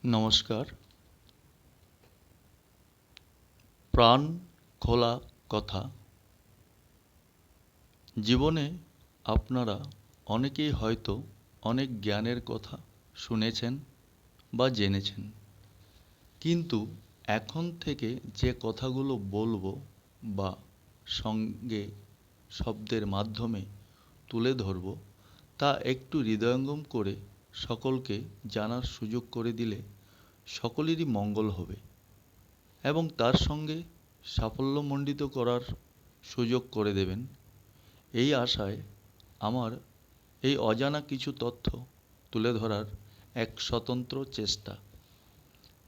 নমস্কার। প্রাণ খোলা কথা। জীবনে আপনারা অনেকেই হয়তো অনেক জ্ঞানের কথা শুনেছেন বা জেনেছেন, কিন্তু এখন থেকে যে কথাগুলো বলবো বা সঙ্গে শব্দের মাধ্যমে তুলে ধরব, তা একটু হৃদয়ঙ্গম করে সকলকে জানার সুযোগ করে দিলে সকলেরই মঙ্গল হবে এবং তার সঙ্গে সাফল্যমণ্ডিত করার সুযোগ করে দেবেন, এই আশায় আমার এই অজানা কিছু তথ্য তুলে ধরার এক স্বতন্ত্র চেষ্টা,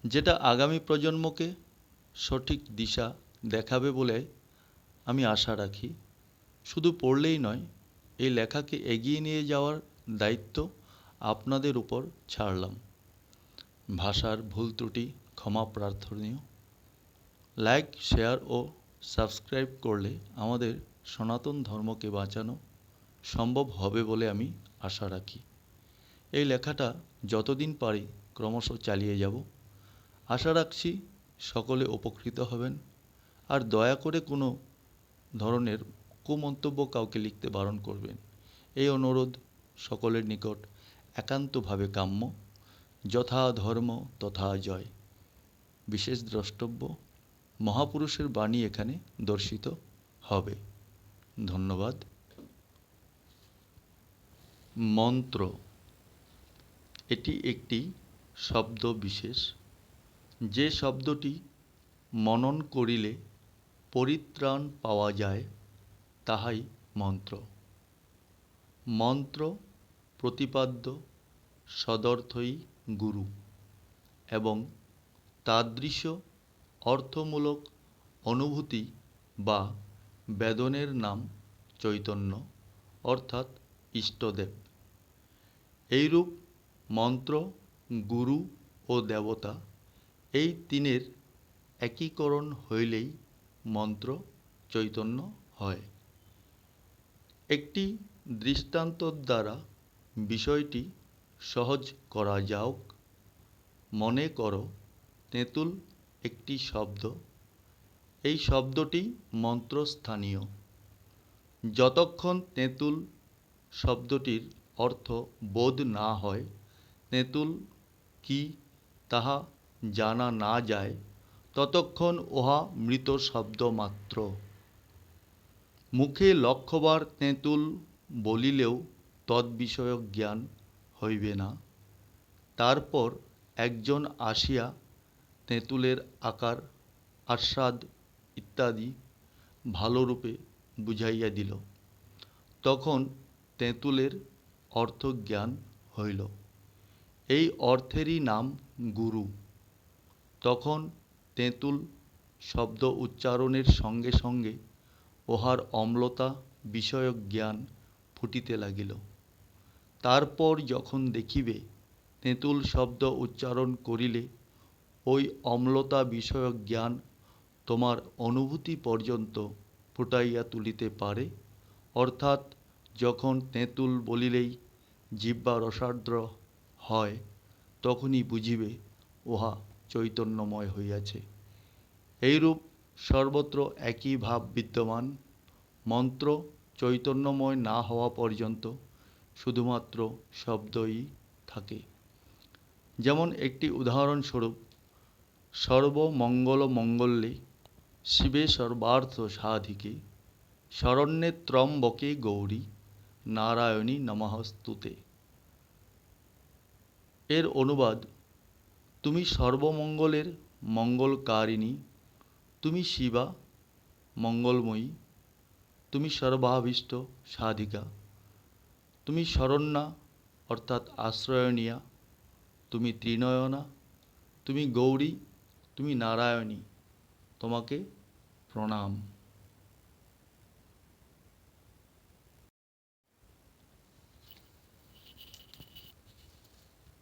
যেটা আগামী প্রজন্মকে সঠিক দিশা দেখাবে বলে আমি আশা রাখি। শুধু পড়লেই নয়, এই লেখাকে এগিয়ে নিয়ে যাওয়ার দায়িত্ব আপনাদের উপর ছাড়লাম। ভাষার ভুল ত্রুটি ক্ষমা প্রার্থনীয়। লাইক, শেয়ার ও সাবস্ক্রাইব করলে আমাদের সনাতন ধর্মকে বাঁচানো সম্ভব হবে বলে আমি আশা রাখি। এই লেখাটা যতদিন পারি ক্রমশ চালিয়ে যাব। আশা রাখছি সকলে উপকৃত হবেন। আর দয়া করে কোনো ধরনের কুমন্তব্য কাউকে লিখতে বারণ করবেন, এই অনুরোধ সকলের নিকট একান্তভাবে কাম্য। যথা ধর্ম তথা জয়। বিশেষ দ্রষ্টব্য, মহাপুরুষের বাণী এখানে দর্শিত হবে। ধন্যবাদ। মন্ত্র এটি একটি শব্দ বিশেষ, যে শব্দটি মনন করিলে পরিত্রাণ পাওয়া যায়, তাহাই মন্ত্র। মন্ত্র প্রতিপাদ্য সদর্থই গুরু এবং তাদৃশ অর্থমূলক অনুভূতি বা বেদনের নাম চৈতন্য, অর্থাৎ ইষ্টদেব। এইরূপ মন্ত্র, গুরু ও দেবতা এই তিনের একীকরণ হইলেই মন্ত্র চৈতন্য হয়। একটি দৃষ্টান্তর দ্বারা বিষয়টি সহজ করা যাওক। মনে করো তেঁতুল একটি শব্দ। এই শব্দটি মন্ত্রস্থানীয়। যতক্ষণ তেঁতুল শব্দটির অর্থ বোধ না হয়, তেঁতুল কি তাহা জানা না যায়, ততক্ষণ উহা মৃত শব্দ মাত্র। মুখে লক্ষবার তেঁতুল বলিলেও তদ্বিষয়ক জ্ঞান হইবে না। তারপর একজন আসিয়া তেঁতুলের আকার, আস্বাদ ইত্যাদি ভালোরূপে বুঝাইয়া দিল। তখন তেঁতুলের অর্থজ্ঞান হইল। এই অর্থেরই নাম গুরু। তখন তেঁতুল শব্দ উচ্চারণের সঙ্গে সঙ্গে উহার অম্লতা বিষয়ক জ্ঞান ফুটিতে লাগিল। তারপর যখন দেখিবে তেঁতুল শব্দ উচ্চারণ করিলে ওই অম্লতা বিষয়ক জ্ঞান তোমার অনুভূতি পর্যন্ত ফুটাইয়া তুলিতে পারে, অর্থাৎ যখন তেঁতুল বলিলেই জিহ্বা রসার্দ্র হয়, তখনই বুঝিবে উহা চৈতন্যময় হইয়াছে। এইরূপ সর্বত্র একই ভাব বিদ্যমান। মন্ত্র চৈতন্যময় না হওয়া পর্যন্ত শুধুমাত্র শব্দই থাকে। যেমন একটি উদাহরণস্বরূপ, সর্বমঙ্গলমঙ্গলে শিবে সর্বার্থ সাধিকে শরণ্যে ত্র্যম্বকে গৌরী নারায়ণী নমঃস্তুতে। এর অনুবাদ, তুমি সর্বমঙ্গলের মঙ্গলকারিণী, তুমি শিবা মঙ্গলময়ী, তুমি সর্বাভীষ্ট সাধিকা, তুমি শরণ্যা অর্থাৎ আশ্রয়ণীয়া, তুমি ত্রিনয়না, তুমি গৌরী, তুমি নারায়ণী, তোমাকে প্রণাম।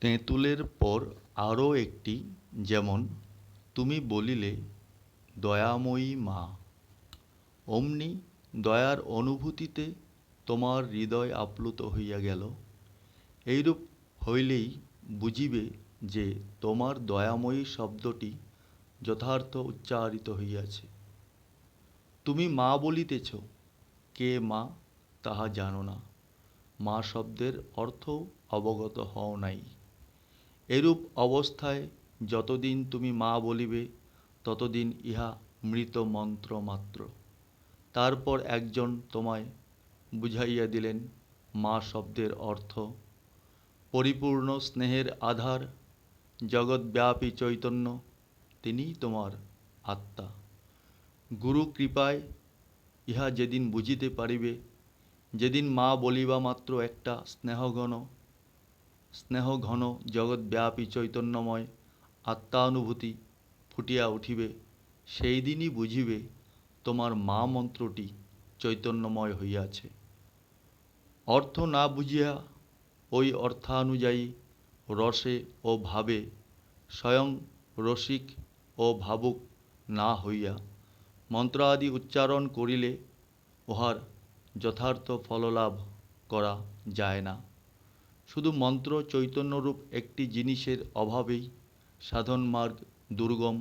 তেঁতুলের পর আরও একটি, যেমন তুমি বলিলে দয়াময়ী মা। অমনি দয়ার অনুভূতিতে তোমার হৃদয় আপ্লুত হইয়া গেল। এইরূপ হইলেই বুঝিবে যে তোমার দয়াময়ী শব্দটি যথার্থ উচ্চারিত হইয়াছে। তুমি মা বলিতেছ, কে মা তাহা জানো না, মা শব্দের অর্থ অবগত হও নাই। এরূপ অবস্থায় যতদিন তুমি মা বলিবে ততদিন ইহা মৃত মন্ত্র মাত্র। তারপর একজন তোমায় বুঝাইয়া দিলেন মা শব্দের অর্থ, পরিপূর্ণ স্নেহের আধার, জগৎব্যাপী চৈতন্য, তিনিই তোমার আত্মা। গুরু কৃপায় ইহা যেদিন বুঝিতে পারিবে, যেদিন মা বলিবা মাত্র একটা স্নেহঘন জগৎব্যাপী চৈতন্যময় আত্মানুভূতি ফুটিয়া উঠিবে, সেই দিনই বুঝিবে তোমার মা মন্ত্রটি চৈতন্যময় হইয়াছে। অর্থ না বুঝিয়া ওই অর্থানুযায়ী রসে ও ভাবে স্বয়ং রসিক ও ভাবুক না হইয়া মন্ত্রাদি উচ্চারণ করিলে উহার যথার্থ ফললাভ করা যায় না। শুধু মন্ত্র চৈতন্যরূপ একটি জিনিসের অভাবেই সাধনমার্গ দুর্গম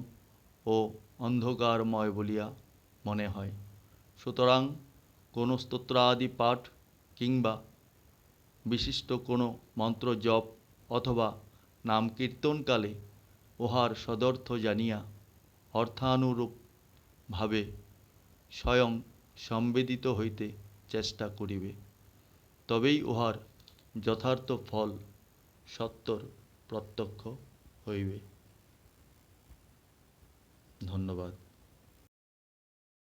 ও অন্ধকারময় বলিয়া মনে হয়। সুতরাং কোনো স্তোত্রাদি পাঠ কিংবা বিশিষ্ট কোনো মন্ত্র জপ অথবা নাম কীর্তনকালে উহার সদর্থ জানিয়া অর্থানুরূপ ভাবে স্বয়ং সংবেদিত হইতে চেষ্টা করিবে, তবেই উহার যথার্থ ফল সত্বর প্রত্যক্ষ হইবে। ধন্যবাদ।